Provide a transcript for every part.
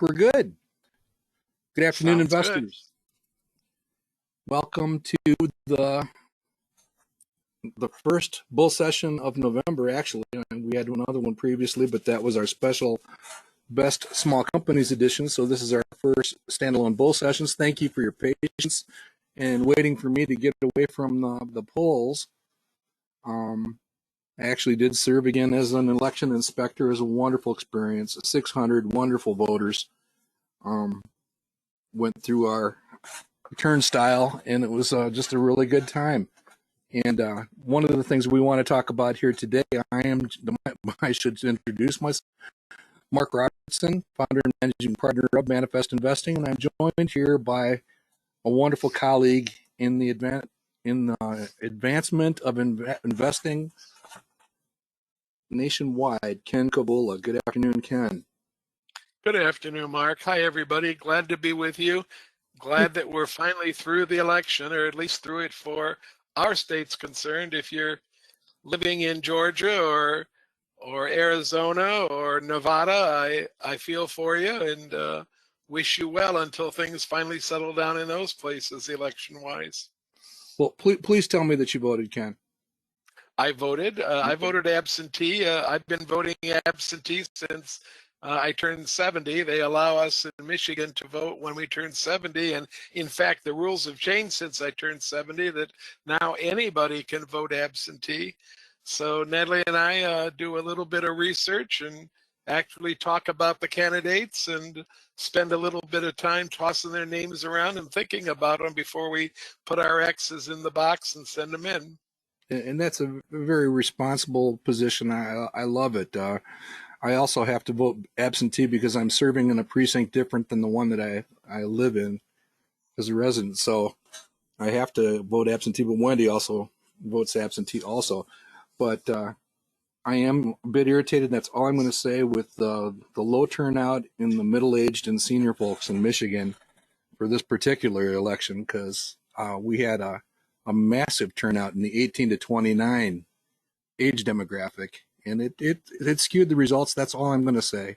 We're good. Good afternoon, Sounds good. investors. Welcome to the first bull session of November, actually. We had another one previously, but that was our special Best Small Companies edition. So this is our first standalone bull sessions. Thank you for your patience and waiting for me to get away from the polls. I actually did serve again as an election inspector. It was a wonderful experience. 600 wonderful voters went through our turnstile, and it was just a really good time. And one of the things we want to talk about here today, I should introduce myself, Mark Robertson, founder and managing partner of Manifest Investing, and I'm joined here by a wonderful colleague in the advancement of investing nationwide, Ken Kabula. Good afternoon, Ken. Good afternoon, Mark. Hi, everybody. Glad to be with you. Glad that we're finally through the election, or at least through it for our state's concerned. If you're living in Georgia or Arizona or Nevada, I feel for you and wish you well until things finally settle down in those places election-wise. Well, please tell me that you voted, Ken. I voted. I voted absentee. I've been voting absentee since I turned 70. They allow us in Michigan to vote when we turn 70. And in fact, the rules have changed since I turned 70 that now anybody can vote absentee. So Natalie and I do a little bit of research and actually talk about the candidates and spend a little bit of time tossing their names around and thinking about them before we put our X's in the box and send them in. And that's a very responsible position. I love it. I also have to vote absentee because I'm serving in a precinct different than the one that I live in as a resident. So I have to vote absentee, but Wendy also votes absentee also. But I am a bit irritated. That's all I'm going to say with the low turnout in the middle-aged and senior folks in Michigan for this particular election, because we had a massive turnout in the 18 to 29 age demographic, and it skewed the results. That's all I'm going to say,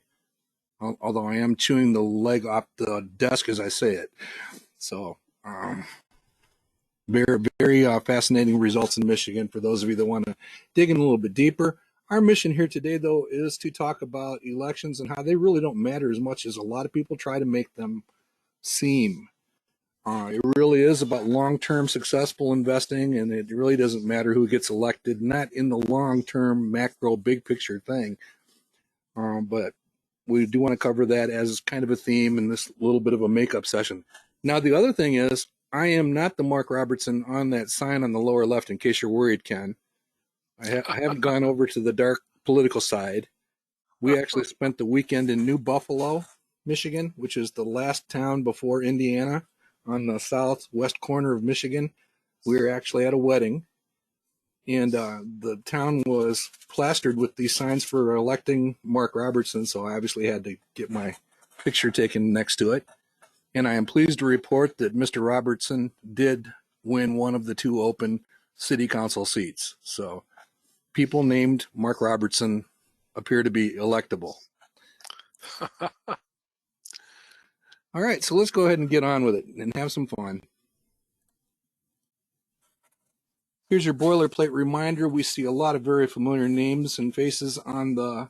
although I am chewing the leg off the desk as I say it. So very, very fascinating results in Michigan for those of you that want to dig in a little bit deeper. Our mission here today, though, is to talk about elections and how they really don't matter as much as a lot of people try to make them seem. It really is about long-term successful investing, and it really doesn't matter who gets elected, not in the long-term macro big picture thing. But we do want to cover that as kind of a theme in this little bit of a makeup session. Now, the other thing is, I am not the Mark Robertson on that sign on the lower left, in case you're worried, Ken. I haven't gone over to the dark political side. We actually spent the weekend in New Buffalo, Michigan, which is the last town before Indiana, on the southwest corner of Michigan. We were actually at a wedding, and the town was plastered with these signs for electing Mark Robertson, so I obviously had to get my picture taken next to it. And I am pleased to report that Mr. Robertson did win one of the two open city council seats. So people named Mark Robertson appear to be electable. All right, so let's go ahead and get on with it and have some fun. Here's your boilerplate reminder. We see a lot of very familiar names and faces on the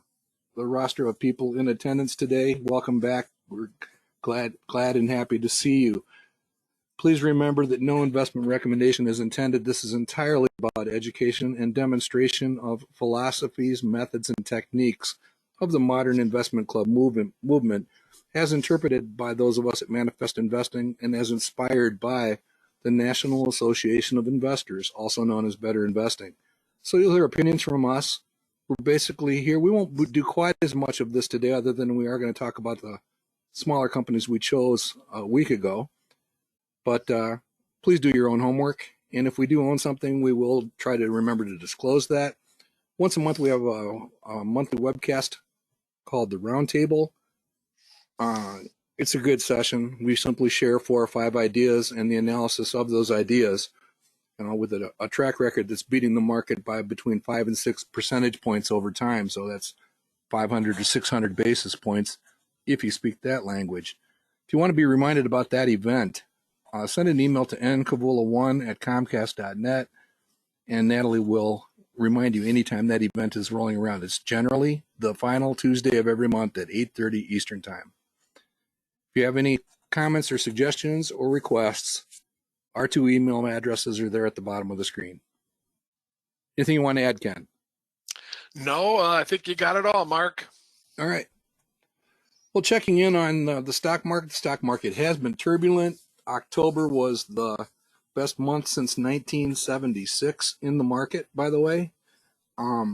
roster of people in attendance today. Welcome back. We're glad and happy to see you. Please remember that no investment recommendation is intended. This is entirely about education and demonstration of philosophies, methods, and techniques of the modern investment club movement as interpreted by those of us at Manifest Investing and as inspired by the National Association of Investors, also known as Better Investing. So you'll hear opinions from us. We're basically here. We won't do quite as much of this today other than we are going to talk about the smaller companies we chose a week ago. But please do your own homework. And if we do own something, we will try to remember to disclose that. Once a month, we have a monthly webcast called The Roundtable. It's a good session. We simply share 4 or 5 ideas and the analysis of those ideas, with a track record that's beating the market by between 5 and 6 percentage points over time. So that's 500 to 600 basis points if you speak that language. If you want to be reminded about that event, send an email to ncavula1@comcast.net, and Natalie will remind you anytime that event is rolling around. It's generally the final Tuesday of every month at 8:30 Eastern Time. If you have any comments or suggestions or requests, our two email addresses are there at the bottom of the screen. Anything you want to add, Ken? No, I think you got it all, Mark. All right. Well, checking in on the stock market has been turbulent. October was the best month since 1976 in the market, by the way.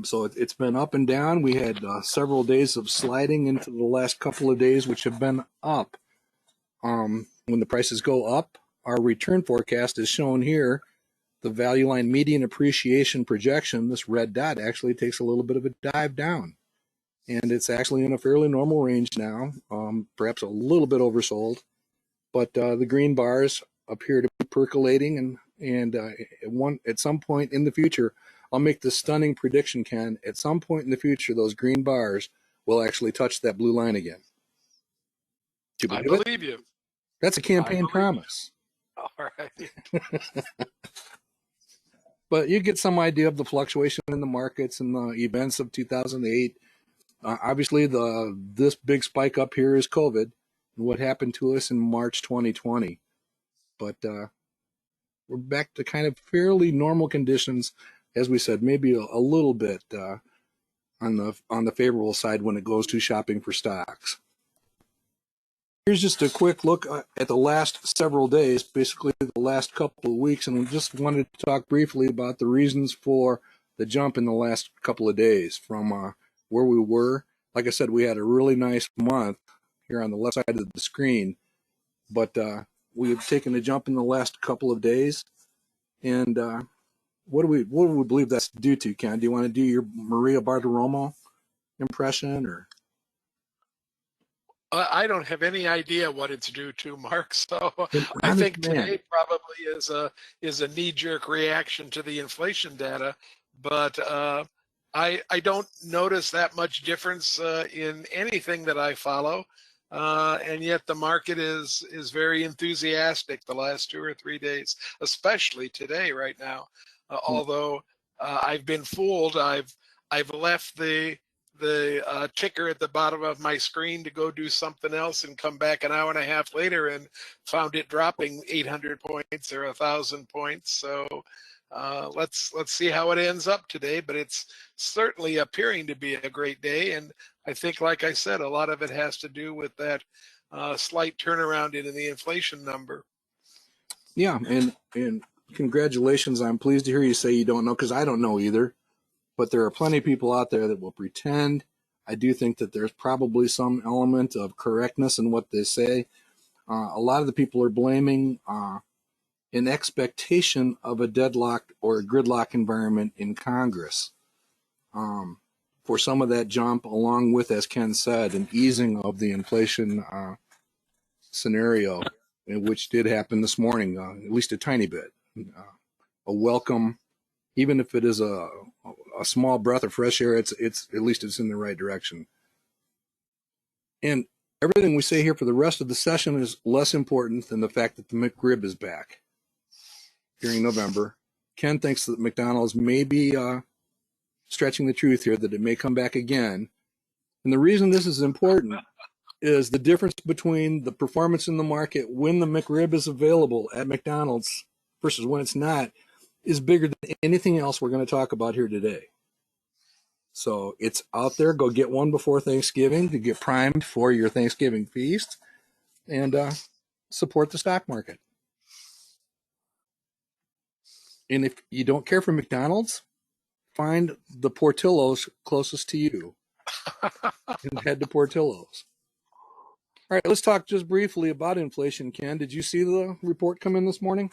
So it's been up and down. We had several days of sliding into the last couple of days, which have been up. When the prices go up, our return forecast is shown here. The value line median appreciation projection, this red dot, actually takes a little bit of a dive down. And it's actually in a fairly normal range now, perhaps a little bit oversold. But the green bars appear to be percolating, and at some point in the future, I'll make this stunning prediction, Ken. At some point in the future, those green bars will actually touch that blue line again. Do you I believe it? believe you. That's a campaign promise. All right. But you get some idea of the fluctuation in the markets and the events of 2008. Obviously, this big spike up here is COVID and what happened to us in March 2020. But we're back to kind of fairly normal conditions, as we said, maybe a little bit on the favorable side when it goes to shopping for stocks. Here's just a quick look at the last several days, basically the last couple of weeks, and we just wanted to talk briefly about the reasons for the jump in the last couple of days from where we were. Like I said, we had a really nice month here on the left side of the screen, but we have taken a jump in the last couple of days. And what do we believe that's due to, Ken? Do you want to do your Maria Bartiromo impression, or? I don't have any idea what it's due to, Mark. So I Honest think man. today probably is a knee-jerk reaction to the inflation data, but I don't notice that much difference in anything that I follow, and yet the market is very enthusiastic the last 2 or 3 days, especially today right now. Although I've been fooled, I've left the ticker at the bottom of my screen to go do something else and come back an hour and a half later and found it dropping 800 points or 1,000 points. So let's see how it ends up today, but it's certainly appearing to be a great day. And I think, like I said, a lot of it has to do with that slight turnaround in the inflation number. Yeah, and congratulations. I'm pleased to hear you say you don't know, because I don't know either. But there are plenty of people out there that will pretend. I do think that there's probably some element of correctness in what they say. A lot of the people are blaming an expectation of a deadlocked or a gridlock environment in Congress for some of that jump, along with, as Ken said, an easing of the inflation scenario, which did happen this morning, at least a tiny bit. A welcome, even if it is a small breath of fresh air, it's at least it's in the right direction. And everything we say here for the rest of the session is less important than the fact that the McRib is back during November. Ken thinks that McDonald's may be stretching the truth here, that it may come back again. And the reason this is important is the difference between the performance in the market when the McRib is available at McDonald's versus when it's not is bigger than anything else we're going to talk about here today. So it's out there. Go get one before Thanksgiving to get primed for your Thanksgiving feast, and support the stock market. And if you don't care for McDonald's, find the Portillo's closest to you and head to Portillo's. All right, let's talk just briefly about inflation, Ken. Did you see the report come in this morning?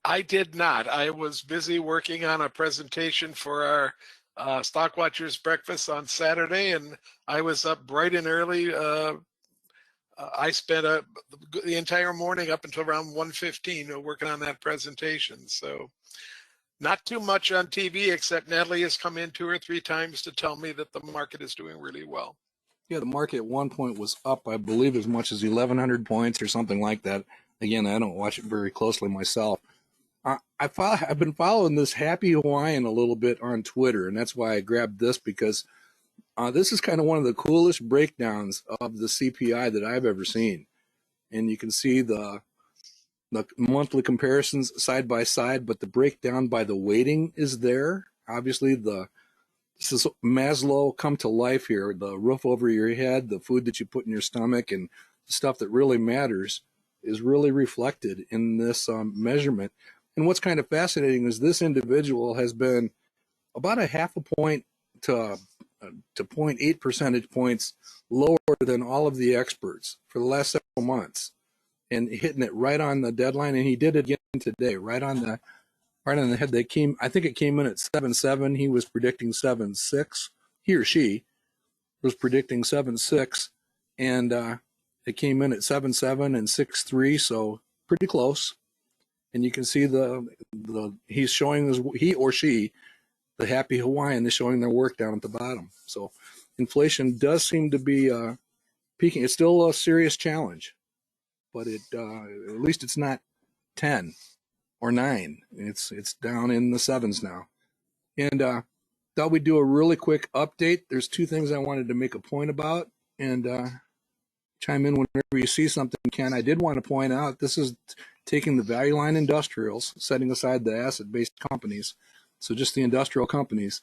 I did not. I was busy working on a presentation for our Stock Watchers breakfast on Saturday, and I was up bright and early. I spent the entire morning up until around 1:15 working on that presentation. So not too much on TV, except Natalie has come in 2 or 3 times to tell me that the market is doing really well. Yeah, the market at one point was up, I believe, as much as 1,100 points or something like that. Again, I don't watch it very closely myself. I've been following this Happy Hawaiian a little bit on Twitter, and that's why I grabbed this because this is kind of one of the coolest breakdowns of the CPI that I've ever seen. And you can see the monthly comparisons side by side, but the breakdown by the weighting is there. Obviously, this is Maslow come to life here. The roof over your head, the food that you put in your stomach, and the stuff that really matters is really reflected in this measurement. And what's kind of fascinating is this individual has been about a half a point to to 0.8 percentage points lower than all of the experts for the last several months, and hitting it right on the deadline. And he did it again today, right on the head. I think it came in at 7.7. He was predicting 7.6. He or she was predicting 7.6, and it came in at 7.7 and 6.3, so pretty close. And you can see he's showing he or she, the Happy Hawaiian, is showing their work down at the bottom. So inflation does seem to be peaking. It's still a serious challenge, but at least it's not 10 or 9. It's down in the sevens now. And thought we'd do a really quick update. There's two things I wanted to make a point about, and chime in whenever you see something, Ken. I did want to point out this is taking the value line industrials, setting aside the asset-based companies, so just the industrial companies,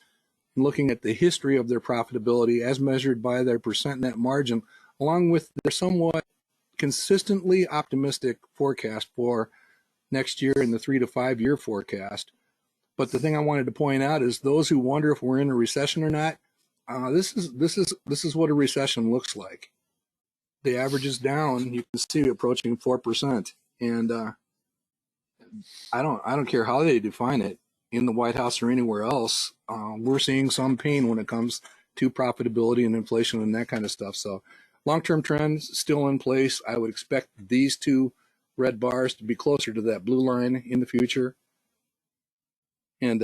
and looking at the history of their profitability as measured by their percent net margin, along with their somewhat consistently optimistic forecast for next year in the 3 to 5 year forecast. But the thing I wanted to point out is those who wonder if we're in a recession or not. This is what a recession looks like. The average is down. You can see approaching 4%, and I don't care how they define it in the White House or anywhere else. We're seeing some pain when it comes to profitability and inflation and that kind of stuff. So, long-term trends still in place. I would expect these two red bars to be closer to that blue line in the future. And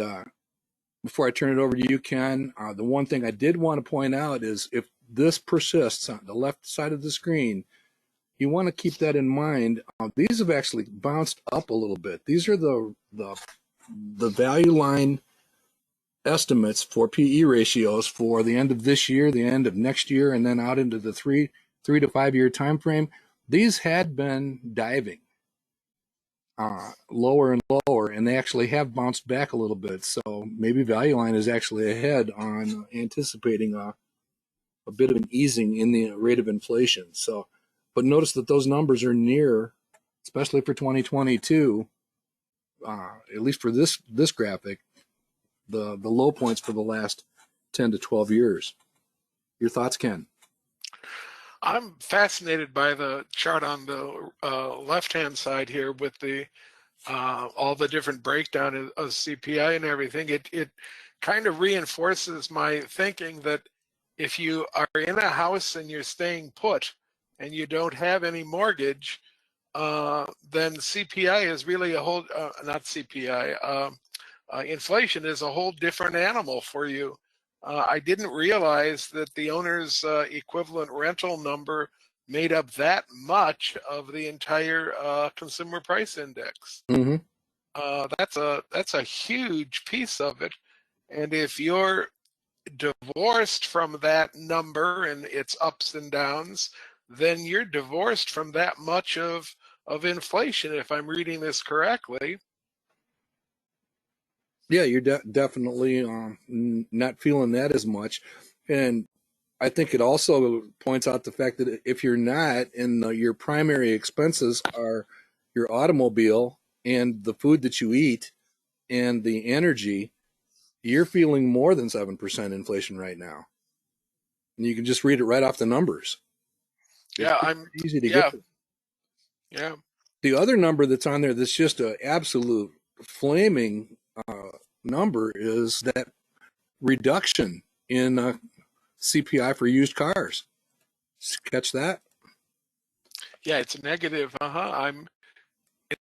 before I turn it over to you, Ken, the one thing I did want to point out is if this persists on the left side of the screen, you want to keep that in mind. These have actually bounced up a little bit. These are the value line estimates for PE ratios for the end of this year, the end of next year, and then out into the 3 to 5 year time frame. These had been diving lower and lower, and they actually have bounced back a little bit. So maybe value line is actually ahead on anticipating a bit of an easing in the rate of inflation. So, but notice that those numbers are near, especially for 2022, at least for this graphic, the low points for the last 10 to 12 years. Your thoughts, Ken? I'm fascinated by the chart on the left-hand side here with the all the different breakdown of CPI and everything. It kind of reinforces my thinking that if you are in a house and you're staying put and you don't have any mortgage, then CPI is really a whole, not CPI, inflation is a whole different animal for you. I didn't realize that the owner's equivalent rental number made up that much of the entire consumer price index. Mm-hmm. That's a huge piece of it. And if you're divorced from that number and its ups and downs, then you're divorced from that much of inflation, if I'm reading this correctly. Yeah, you're definitely not feeling that as much. And I think it also points out the fact that if you're not, and your primary expenses are your automobile and the food that you eat and the energy, you're feeling more than 7% inflation right now. And you can just read it right off the numbers. It's easy to get to. Yeah. The other number that's on there that's just an absolute flaming number is that reduction in CPI for used cars. Catch that? Yeah, it's negative. I'm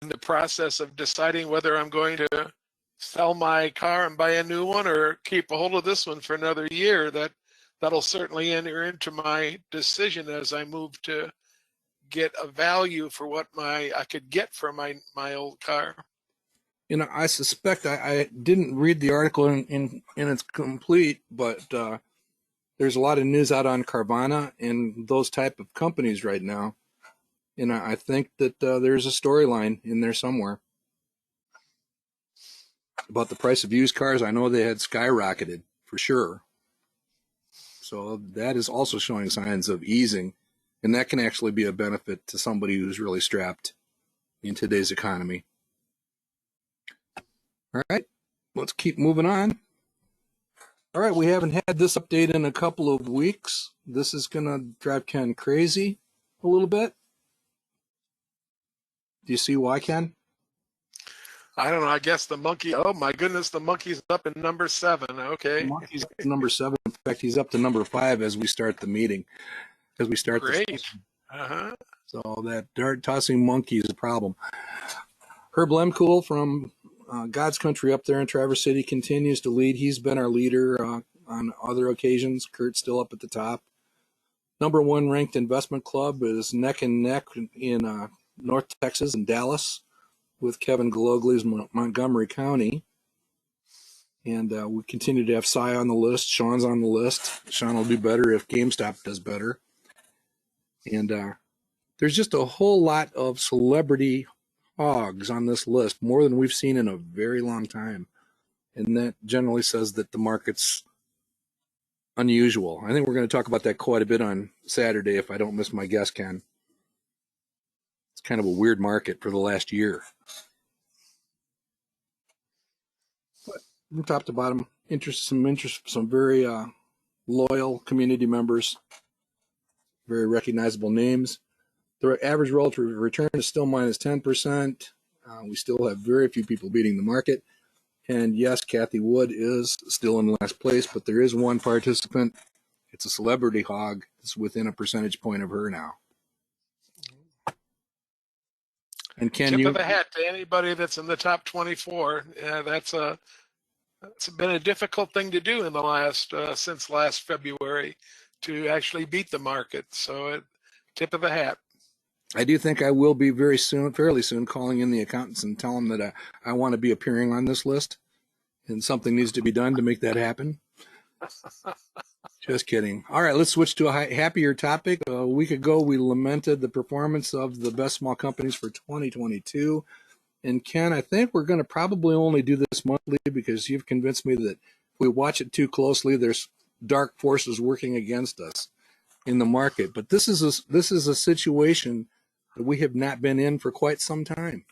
in the process of deciding whether I'm going to sell my car and buy a new one or keep a hold of this one for another year. that'll certainly enter into my decision as I move to get a value for what I could get for my old car. I suspect I didn't read the article in its complete, but there's a lot of news out on Carvana and those type of companies right now. And I think that there's a storyline in there somewhere about the price of used cars. I know they had skyrocketed for sure. So that is also showing signs of easing. And that can actually be a benefit to somebody who's really strapped in today's economy. All right, let's keep moving on. All right, we haven't had this update in a couple of weeks. This is going to drive Ken crazy a little bit. Do you see why, Ken? I don't know. I guess the monkey. Oh my goodness, the monkey's up in number 7. The Okay, monkey's up to number 7. In fact, he's up to number 5 as we start the meeting, as we start the great. session. Uh-huh. So that dart tossing monkey is a problem. Herb Lemkool from God's Country up there in Traverse City continues to lead. He's been our leader on other occasions. Kurt's still up at the top. Number 1 ranked investment club is neck and neck in North Texas and Dallas with Kevin Galogli's Montgomery County. And we continue to have Cy on the list. Sean's on the list. Sean will do better if GameStop does better. And there's just a whole lot of celebrity hogs on this list, more than we've seen in a very long time. And that generally says that the market's unusual. I think we're going to talk about that quite a bit on Saturday if I don't miss my guess, Ken. It's kind of a weird market for the last year. But from top to bottom, some very loyal community members, very recognizable names. The average relative return is still minus 10%. We still have very few people beating the market. And yes, Kathy Wood is still in last place, but there is one participant. It's a celebrity hog. It's within a percentage point of her now. And Tip of the hat to anybody that's in the top 24. That's it's been a difficult thing to do in the last since last February to actually beat the market. So tip of the hat. I do think I will be fairly soon, calling in the accountants and tell them that I want to be appearing on this list, and something needs to be done to make that happen. Just kidding. All right, let's switch to a happier topic. A week ago, we lamented the performance of the best small companies for 2022. And Ken, I think we're going to probably only do this monthly because you've convinced me that if we watch it too closely, there's dark forces working against us in the market. But this is a situation that we have not been in for quite some time.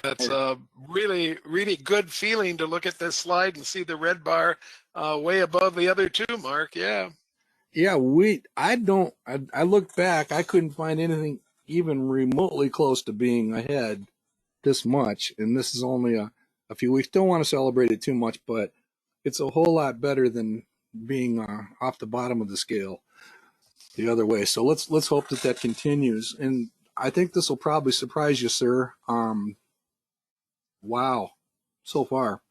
That's a really, really good feeling to look at this slide and see the red bar way above the other two, Mark. Yeah. Yeah, I looked back, I couldn't find anything even remotely close to being ahead this much. And this is only a few weeks. Don't want to celebrate it too much, but it's a whole lot better than being off the bottom of the scale the other way. So let's hope that continues. And I think this will probably surprise you, sir. Wow, so far.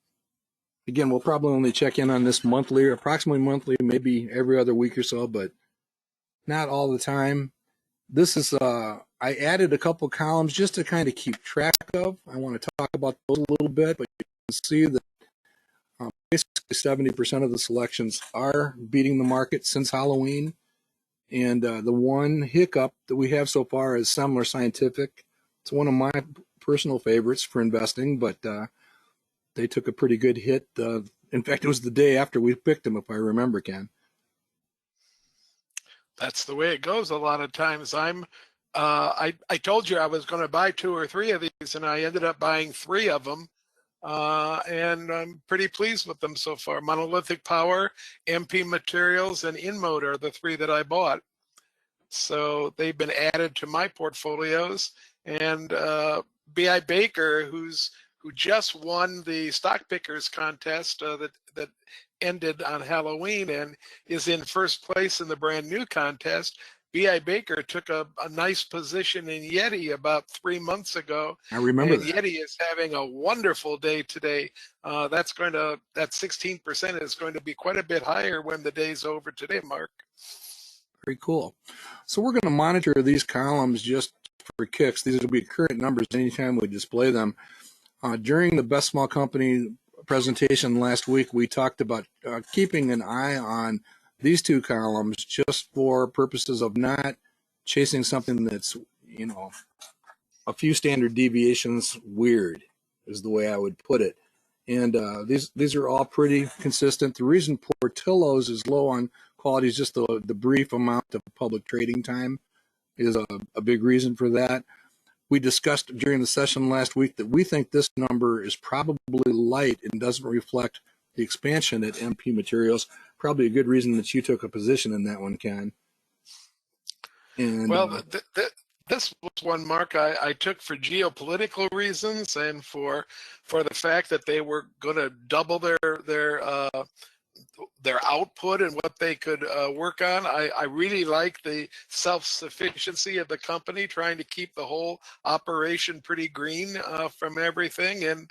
Again, we'll probably only check in on this approximately monthly, maybe every other week or so, but not all the time. This is, I added a couple columns just to kind of keep track of. I want to talk about those a little bit, but you can see that basically 70% of the selections are beating the market since Halloween. And the one hiccup that we have so far is Semler Scientific. It's one of my personal favorites for investing, but they took a pretty good hit. In fact, it was the day after we picked them, if I remember, Ken. That's the way it goes a lot of times. I told you I was going to buy 2 or 3 of these, and I ended up buying 3 of them. And I'm pretty pleased with them so far. Monolithic Power, MP Materials, and InMode are the 3 that I bought. So they've been added to my portfolios. And B.I. Baker, who just won the Stock Pickers contest that ended on Halloween and is in first place in the brand new contest, B.I. Baker took a nice position in Yeti about 3 months ago. I remember And that. Yeti is having a wonderful day today. That 16% is going to be quite a bit higher when the day's over today, Mark. Very cool. So we're going to monitor these columns just for kicks. These will be current numbers anytime we display them. During the Best Small Company presentation last week, we talked about keeping an eye on these two columns just for purposes of not chasing something that's, a few standard deviations weird, is the way I would put it. And these are all pretty consistent. The reason Portillo's is low on quality is just the brief amount of public trading time is a big reason for that. We discussed during the session last week that we think this number is probably light and doesn't reflect the expansion at MP Materials. Probably a good reason that you took a position in that one, Ken. And well, this was one, Mark, I took for geopolitical reasons and for the fact that they were going to double their output and what they could work on. I really like the self-sufficiency of the company, trying to keep the whole operation pretty green from everything.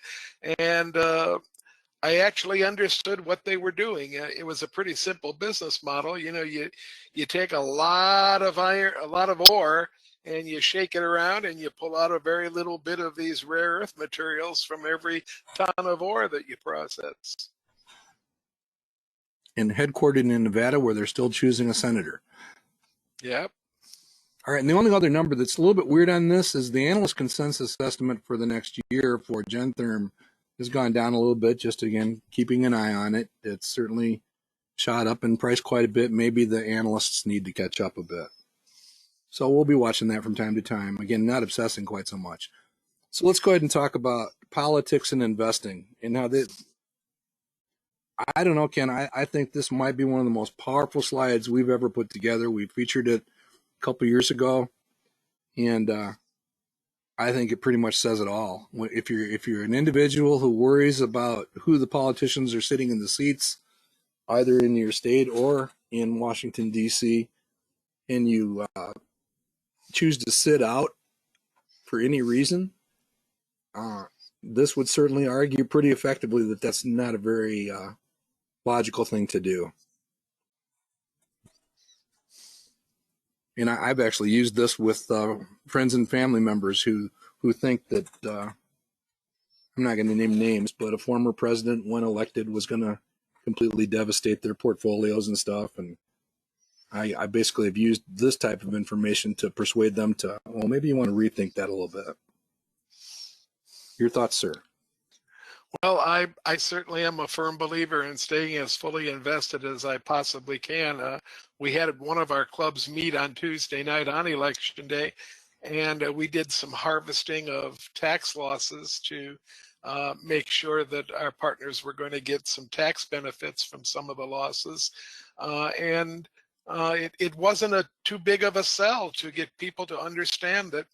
And I actually understood what they were doing. It was a pretty simple business model. You take a lot of iron, a lot of ore, and you shake it around and you pull out a very little bit of these rare earth materials from every ton of ore that you process. and headquartered in Nevada, where they're still choosing a senator. Yep. All right, and the only other number that's a little bit weird on this is the analyst consensus estimate for the next year for Gentherm has gone down a little bit, just again, keeping an eye on it. It's certainly shot up in price quite a bit. Maybe the analysts need to catch up a bit. So we'll be watching that from time to time. Again, not obsessing quite so much. So let's go ahead and talk about politics and investing and how they, I don't know, Ken, I think this might be one of the most powerful slides we've ever put together. We featured it a couple years ago, and I think it pretty much says it all. If you're an individual who worries about who the politicians are sitting in the seats, either in your state or in Washington, D.C., and you choose to sit out for any reason, this would certainly argue pretty effectively that that's not a very logical thing to do. And I've actually used this with friends and family members who think that I'm not going to name names, but a former president, when elected, was going to completely devastate their portfolios and stuff. And I basically have used this type of information to persuade them to, well, maybe you want to rethink that a little bit. Your thoughts, sir? Well, I certainly am a firm believer in staying as fully invested as I possibly can. We had one of our clubs meet on Tuesday night on election day, and we did some harvesting of tax losses to make sure that our partners were going to get some tax benefits from some of the losses. It wasn't too big of a sell to get people to understand that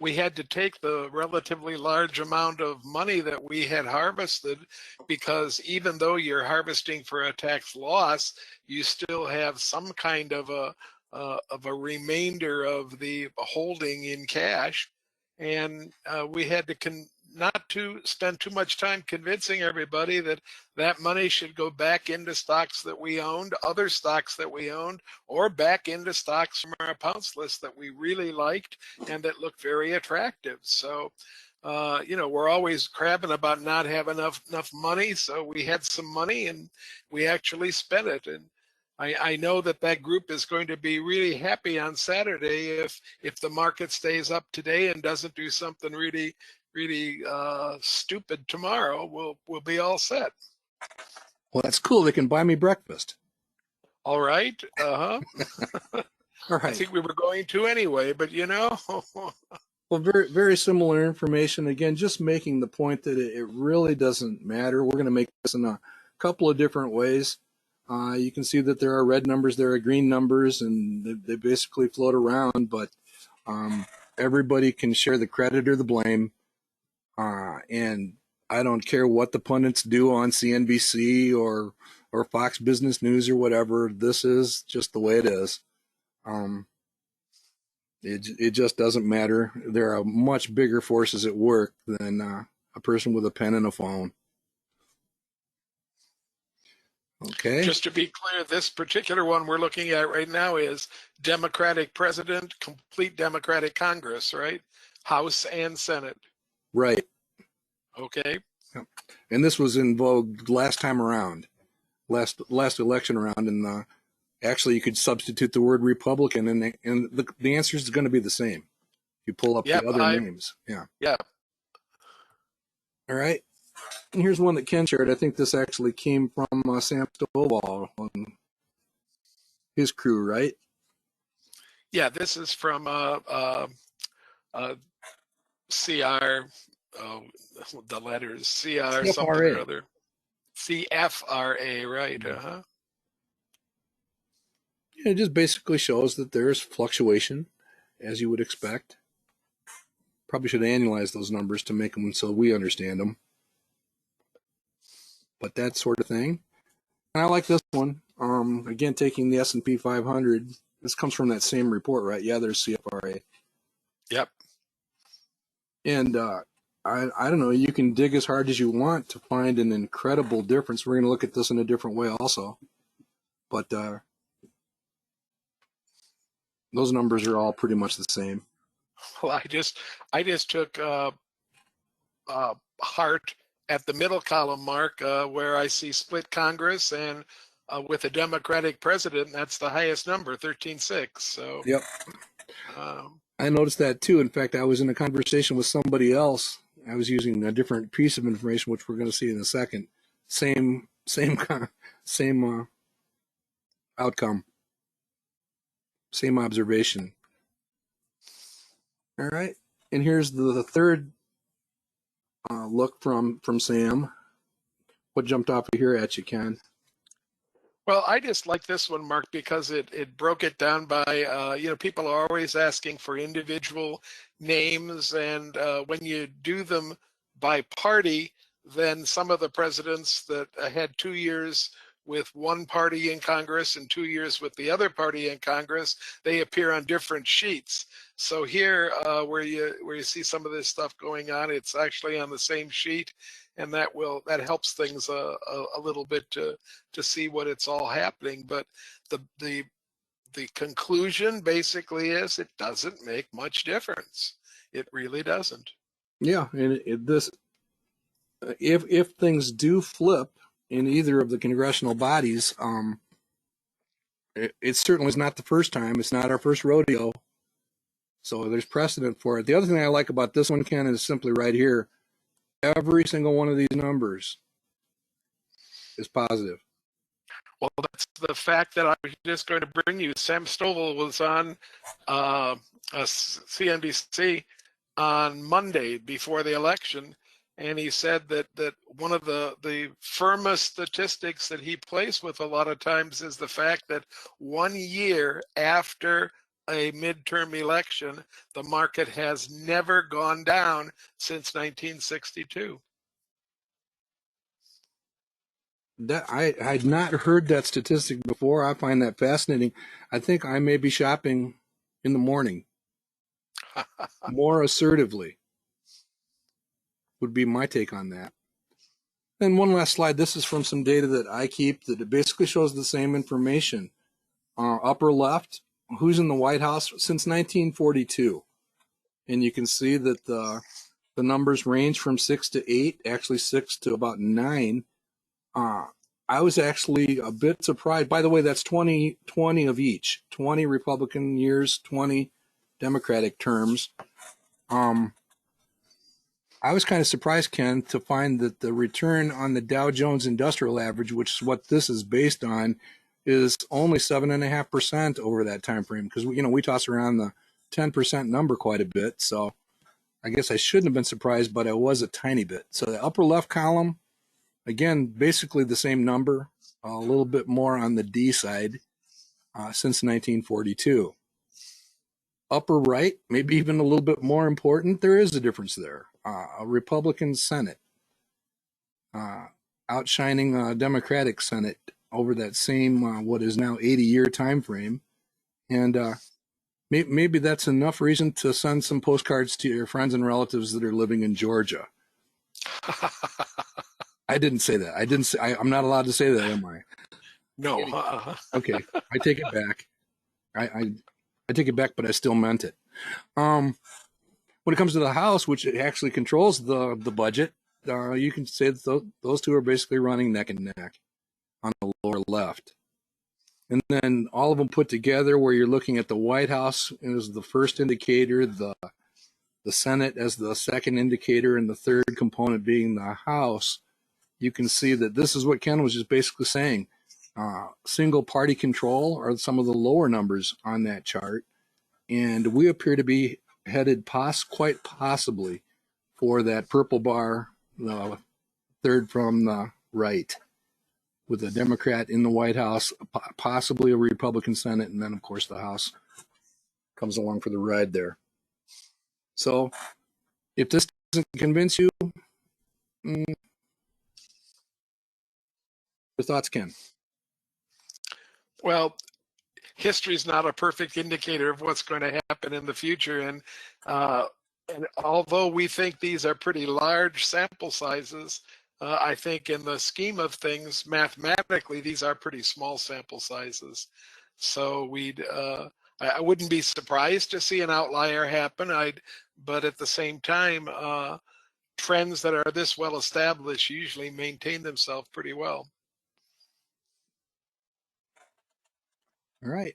we had to take the relatively large amount of money that we had harvested, because even though you're harvesting for a tax loss, you still have some kind of a remainder of the holding in cash. And we had to not to spend too much time convincing everybody that that money should go back into stocks that we owned, other stocks that we owned, or back into stocks from our pounce list that we really liked and that looked very attractive. So, we're always crabbing about not having enough money. So we had some money and we actually spent it. And I know that group is going to be really happy on Saturday if the market stays up today and doesn't do something really stupid tomorrow. We'll be all set. Well, that's cool. They can buy me breakfast. All right. All right. I think we were going to anyway, but Well, very, very similar information. Again, just making the point that it really doesn't matter. We're going to make this in a couple of different ways. You can see that there are red numbers, there are green numbers, and they basically float around, but everybody can share the credit or the blame. And I don't care what the pundits do on CNBC or Fox Business News or whatever. This is just the way it is. Um, it just doesn't matter. There are much bigger forces at work than a person with a pen and a phone. Okay. Just to be clear, this particular one we're looking at right now is Democratic president, complete Democratic Congress, right? House and Senate. Right. Okay. Yep. And this was in vogue last time around, last election around, and actually you could substitute the word Republican, and the answer is going to be the same. You pull up Yep. the other names. Yeah. Yeah. All right. And here's one that Ken shared. I think this actually came from Sam Stovall and his crew, right? Yeah. This is from CR. The letters CR something or CFRA. other. CFRA, right? Uh-huh. It just basically shows that there's fluctuation, as you would expect. Probably should annualize those numbers to make them so we understand them. But that sort of thing. And I like this one. Again, taking the S&P 500. This comes from that same report, right? Yeah, there's CFRA. Yep. And I don't know. You can dig as hard as you want to find an incredible difference. We're going to look at this in a different way also. But those numbers are all pretty much the same. Well, I just took heart at the middle column mark where I see split Congress and with a Democratic president, that's the highest number, 13.6. So Yep. um, I noticed that too. In fact, I was in a conversation with somebody else. I was using a different piece of information, which we're going to see in a second. Same outcome, same observation. All right, and here's the third look from Sam. What jumped off of here at you, Ken? well, I just like this one, Mark, because it broke it down by, people are always asking for individual names. And when you do them by party, then some of the presidents that had 2 years with one party in Congress and 2 years with the other party in Congress, they appear on different sheets. So here, where you see some of this stuff going on, it's actually on the same sheet, and that helps things a little bit to see what it's all happening. But the conclusion basically is it doesn't make much difference. It really doesn't. Yeah, and this if things do flip in either of the congressional bodies, it certainly is not the first time. It's not our first rodeo. So there's precedent for it. The other thing I like about this one, Ken, is simply right here. Every single one of these numbers is positive. Well, that's the fact that I was just going to bring you. Sam Stovall was on CNBC on Monday before the election, and he said that one of the firmest statistics that he plays with a lot of times is the fact that 1 year after a midterm election, the market has never gone down since 1962. That I'd not heard that statistic before. I find that fascinating. I think I may be shopping in the morning more assertively would be my take on that. And one last slide. This is from some data that I keep that it basically shows the same information. Upper left, who's in the White House since 1942, and you can see that the numbers range from 6 to 8, actually 6 to about 9. I was actually a bit surprised. By the way, that's 20 of each. 20 Republican years, 20 Democratic terms. I was kind of surprised, Ken, to find that the return on the Dow Jones Industrial Average, which is what this is based on, is only 7.5% over that time frame. Because we toss around the 10% number quite a bit. So I guess I shouldn't have been surprised, but I was a tiny bit. So the upper left column, again, basically the same number, a little bit more on the D side since 1942. Upper right, maybe even a little bit more important, there is a difference there. A Republican Senate outshining a Democratic Senate over that same, what is now 80-year time frame. And maybe that's enough reason to send some postcards to your friends and relatives that are living in Georgia. I didn't say that. I didn't say. I'm not allowed to say that, am I? No. Okay, I take it back. I take it back, but I still meant it. Um, when it comes to the House, which actually controls the budget, you can say that those two are basically running neck and neck on the lower left. And then all of them put together, where you're looking at the White House as the first indicator, the Senate as the second indicator, and the third component being the House, you can see that this is what Ken was just basically saying. Single party control are some of the lower numbers on that chart. And we appear to be headed quite possibly for that purple bar, the third from the right, with a Democrat in the White House, possibly a Republican Senate, and then, of course, the House comes along for the ride there. So if this doesn't convince you, your thoughts, Ken? Well, history is not a perfect indicator of what's going to happen in the future. And although we think these are pretty large sample sizes, I think in the scheme of things, mathematically, these are pretty small sample sizes. So I wouldn't be surprised to see an outlier happen. But at the same time, trends that are this well established usually maintain themselves pretty well. All right.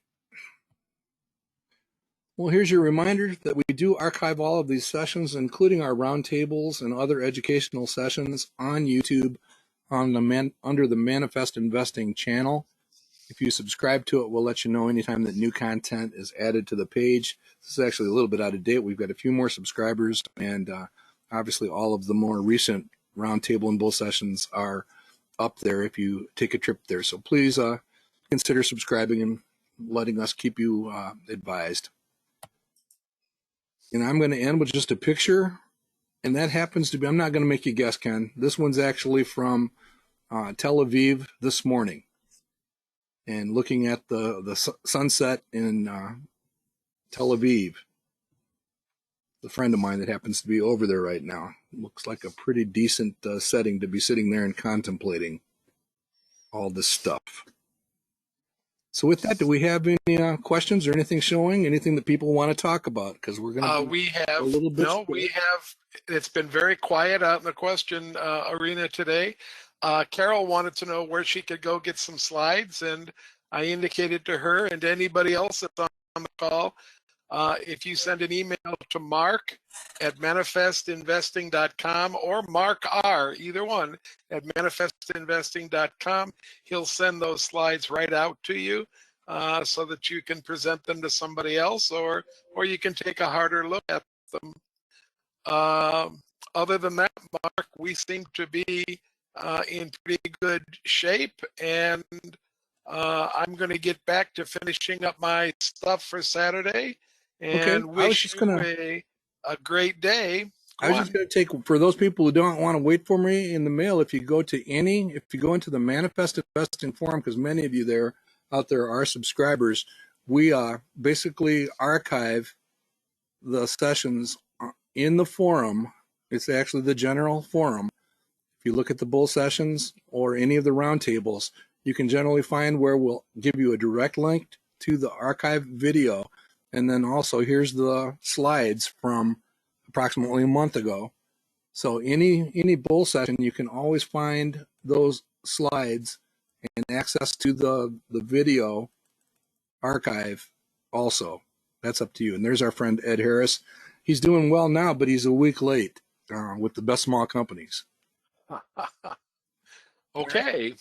Well, here's your reminder that we do archive all of these sessions, including our roundtables and other educational sessions, on YouTube under the Manifest Investing channel. If you subscribe to it, we'll let you know anytime that new content is added to the page. This is actually a little bit out of date. We've got a few more subscribers, and obviously all of the more recent roundtable and bull sessions are up there if you take a trip there. So please consider subscribing and letting us keep you advised. And I'm going to end with just a picture, and that happens to be, I'm not going to make you guess, Ken. This one's actually from Tel Aviv this morning, and looking at the sunset in Tel Aviv. A friend of mine that happens to be over there right now. Looks like a pretty decent setting to be sitting there and contemplating all this stuff. So with that, do we have any questions or anything showing? Anything that people want to talk about? Because we're going to we have a little bit. No, we have. It's been very quiet out in the question arena today. Carol wanted to know where she could go get some slides, and I indicated to her and to anybody else that's on the call, if you send an email to mark@manifestinvesting.com or Mark R, either one, at manifestinvesting.com, he'll send those slides right out to you so that you can present them to somebody else, or you can take a harder look at them. Other than that, Mark, we seem to be in pretty good shape, and I'm going to get back to finishing up my stuff for Saturday. And wish you a great day. I was just going to take, for those people who don't want to wait for me in the mail, if you go into the Manifest Investing Forum, because many of you out there are subscribers, we basically archive the sessions in the forum. It's actually the general forum. If you look at the bull sessions or any of the roundtables, you can generally find where we'll give you a direct link to the archive video. And then also, here's the slides from approximately a month ago. So any bull session, you can always find those slides and access to the video archive also. That's up to you. And there's our friend Ed Harris. He's doing well now, but he's a week late with the best small companies. Okay.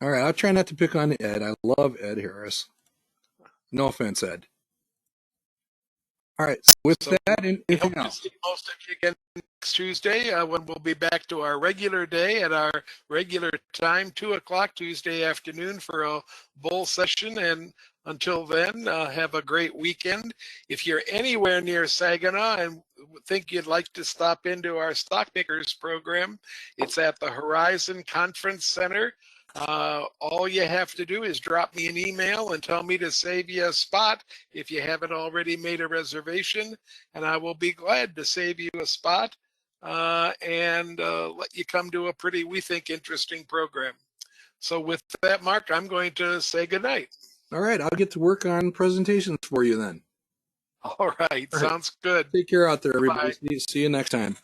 All right. I'll try not to pick on Ed. I love Ed Harris. No offense, Ed. All right. So with that, anything else? To see most of you again next Tuesday when we'll be back to our regular day at our regular time, 2 o'clock Tuesday afternoon for a bull session. And until then, have a great weekend. If you're anywhere near Saginaw and think you'd like to stop into our Stock Pickers program, it's at the Horizon Conference Center, All you have to do is drop me an email and tell me to save you a spot if you haven't already made a reservation, and I will be glad to save you a spot and let you come to a pretty, we think, interesting program. So with that, Mark, I'm going to say goodnight. All right, I'll get to work on presentations for you then. All right, All right. sounds good. Take care out there, everybody. Bye. See you next time.